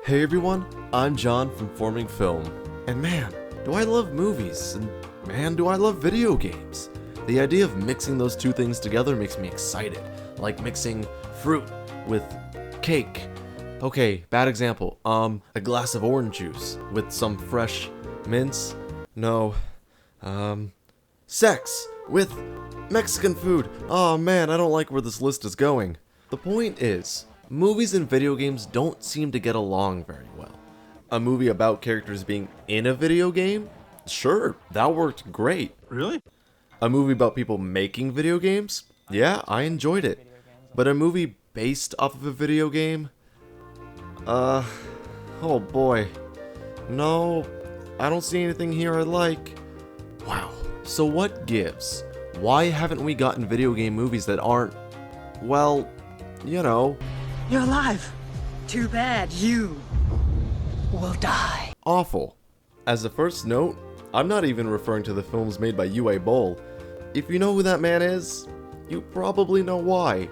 Hey everyone, I'm John from Forming Film, and man, do I love movies, and man, do I love video games. The idea of mixing those two things together makes me excited, like mixing fruit with cake. Okay, bad example, a glass of orange juice with some fresh mints? No, sex with Mexican food. Oh man, I don't like where this list is going. The point is, movies and video games don't seem to get along very well. A movie about characters being in a video game? Sure, that worked great. Really? A movie about people making video games? Yeah, I enjoyed it. But a movie based off of a video game? Oh boy. No, I don't see anything here I like. Wow, so what gives? Why haven't we gotten video game movies that aren't, well, you know, You're alive. Too bad you will die. awful? As a first note, I'm not even referring to the films made by UA Boll. If you know who that man is, you probably know why.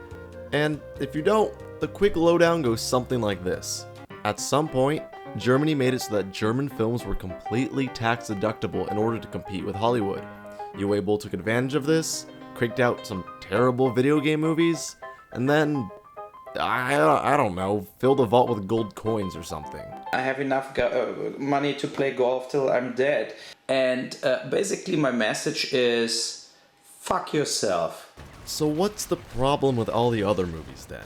And if you don't, the quick lowdown goes something like this. At some point, Germany made it so that German films were completely tax deductible in order to compete with Hollywood. UA Boll took advantage of this, cranked out some terrible video game movies, and then, I don't know, filled a vault with gold coins or something. I have enough money to play golf till I'm dead. And basically my message is, fuck yourself. So what's the problem with all the other movies then?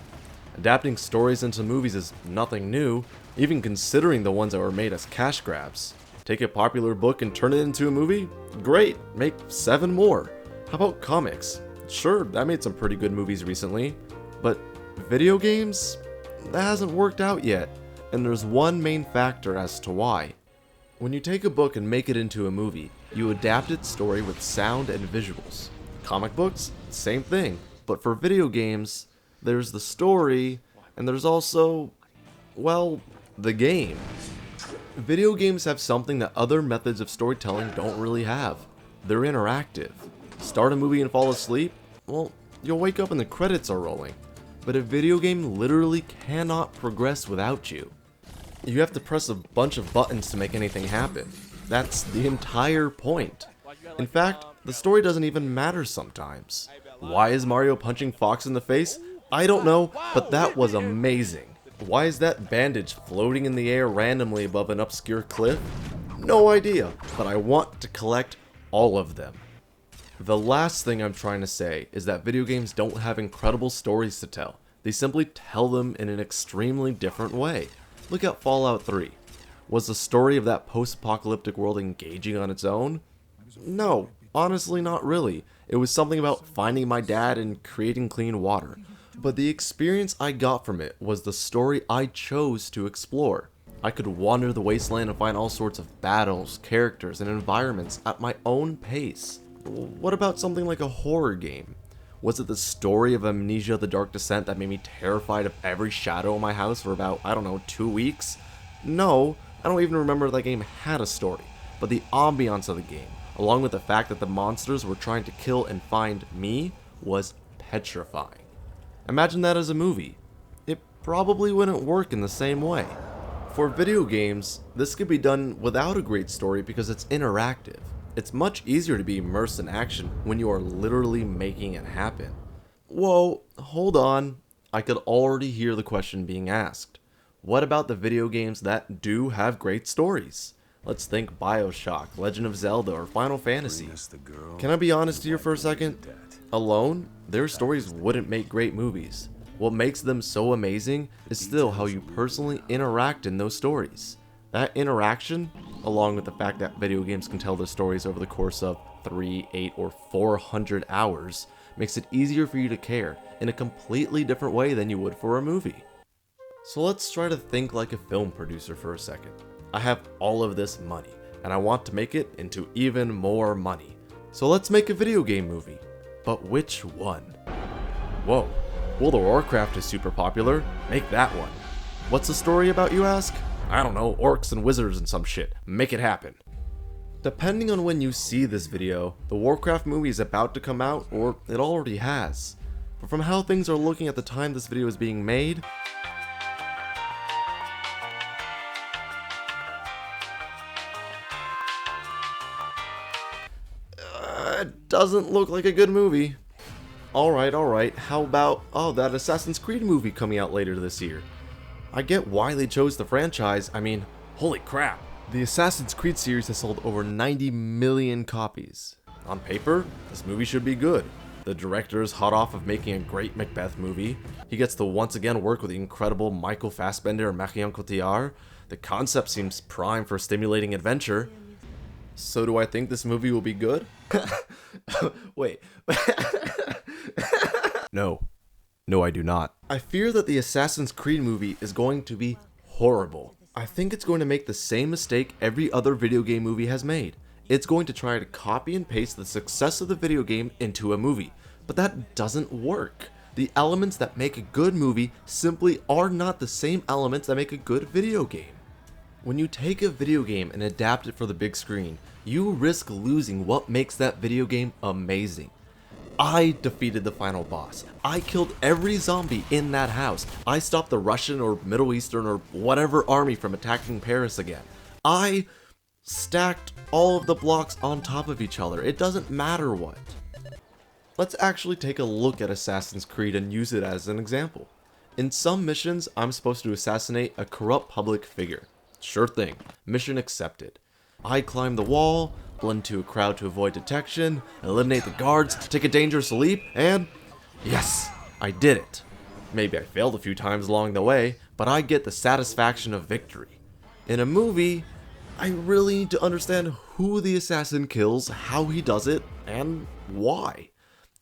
Adapting stories into movies is nothing new, even considering the ones that were made as cash grabs. Take a popular book and turn it into a movie? Great, make 7 more. How about comics? Sure, that made some pretty good movies recently, but video games? That hasn't worked out yet, and there's one main factor as to why. When you take a book and make it into a movie, you adapt its story with sound and visuals. Comic books? Same thing, but for video games, there's the story, and there's also, well, the game. Video games have something that other methods of storytelling don't really have. They're interactive. Start a movie and fall asleep? Well, you'll wake up and the credits are rolling. But a video game literally cannot progress without you. You have to press a bunch of buttons to make anything happen. That's the entire point. In fact, the story doesn't even matter sometimes. Why is Mario punching Fox in the face? I don't know, but that was amazing. Why is that bandage floating in the air randomly above an obscure cliff? No idea, but I want to collect all of them. The last thing I'm trying to say is that video games don't have incredible stories to tell. They simply tell them in an extremely different way. Look at Fallout 3. Was the story of that post-apocalyptic world engaging on its own? No, honestly not really. It was something about finding my dad and creating clean water. But the experience I got from it was the story I chose to explore. I could wander the wasteland and find all sorts of battles, characters, and environments at my own pace. What about something like a horror game? Was it the story of Amnesia: The Dark Descent that made me terrified of every shadow in my house for about, 2 weeks? No, I don't even remember if that game had a story. But the ambiance of the game, along with the fact that the monsters were trying to kill and find me, was petrifying. Imagine that as a movie. It probably wouldn't work in the same way. For video games, this could be done without a great story because it's interactive. It's much easier to be immersed in action when you are literally making it happen. Whoa, hold on. I could already hear the question being asked. What about the video games that do have great stories? Let's think BioShock, Legend of Zelda, or Final Fantasy. Can I be honest here for a second? Alone, their stories wouldn't make great movies. What makes them so amazing is still how you personally interact in those stories. That interaction, along with the fact that video games can tell their stories over the course of 3, 8, or 400 hours, makes it easier for you to care in a completely different way than you would for a movie. So let's try to think like a film producer for a second. I have all of this money, and I want to make it into even more money. So let's make a video game movie. But which one? Whoa, World of Warcraft is super popular, make that one. What's the story about, you ask? I don't know, orcs and wizards and some shit, make it happen. Depending on when you see this video, the Warcraft movie is about to come out, or it already has. But from how things are looking at the time this video is being made, That doesn't look like a good movie. Alright, how about, that Assassin's Creed movie coming out later this year? I get why they chose the franchise, I mean, holy crap. The Assassin's Creed series has sold over 90 million copies. On paper, this movie should be good. The director is hot off of making a great Macbeth movie. He gets to once again work with the incredible Michael Fassbender and Marion Cotillard. The concept seems prime for stimulating adventure. So do I think this movie will be good? Wait. No, I do not. I fear that the Assassin's Creed movie is going to be horrible. I think it's going to make the same mistake every other video game movie has made. It's going to try to copy and paste the success of the video game into a movie, but that doesn't work. The elements that make a good movie simply are not the same elements that make a good video game. When you take a video game and adapt it for the big screen, you risk losing what makes that video game amazing. I defeated the final boss. I killed every zombie in that house. I stopped the Russian or Middle Eastern or whatever army from attacking Paris again. I stacked all of the blocks on top of each other. It doesn't matter what. Let's actually take a look at Assassin's Creed and use it as an example. In some missions, I'm supposed to assassinate a corrupt public figure. Sure thing. Mission accepted. I climb the wall, blend into a crowd to avoid detection, eliminate the guards, take a dangerous leap, and yes, I did it. Maybe I failed a few times along the way, but I get the satisfaction of victory. In a movie, I really need to understand who the assassin kills, how he does it, and why.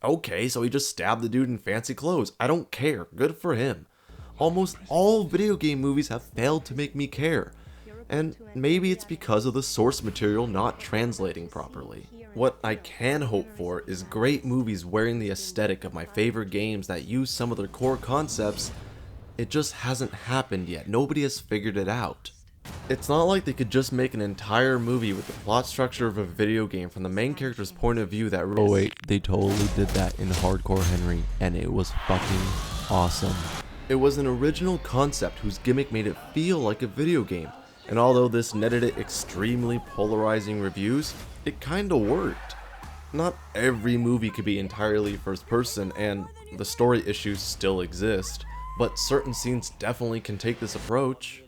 Okay, so he just stabbed the dude in fancy clothes. I don't care. Good for him. Almost all video game movies have failed to make me care. And maybe it's because of the source material not translating properly. What I can hope for is great movies wearing the aesthetic of my favorite games that use some of their core concepts. It just hasn't happened yet. Nobody has figured it out. It's not like they could just make an entire movie with the plot structure of a video game from the main character's point of view that Oh wait, they totally did that in Hardcore Henry, and it was fucking awesome. It was an original concept whose gimmick made it feel like a video game. And although this netted it extremely polarizing reviews, it kinda worked. Not every movie could be entirely first person, and the story issues still exist, but certain scenes definitely can take this approach.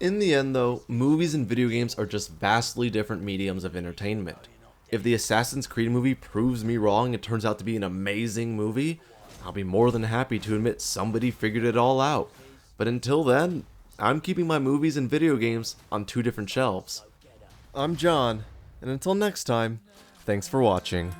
In the end though, movies and video games are just vastly different mediums of entertainment. If the Assassin's Creed movie proves me wrong and turns out to be an amazing movie, I'll be more than happy to admit somebody figured it all out. But until then, I'm keeping my movies and video games on two different shelves. I'm John, and until next time, thanks for watching.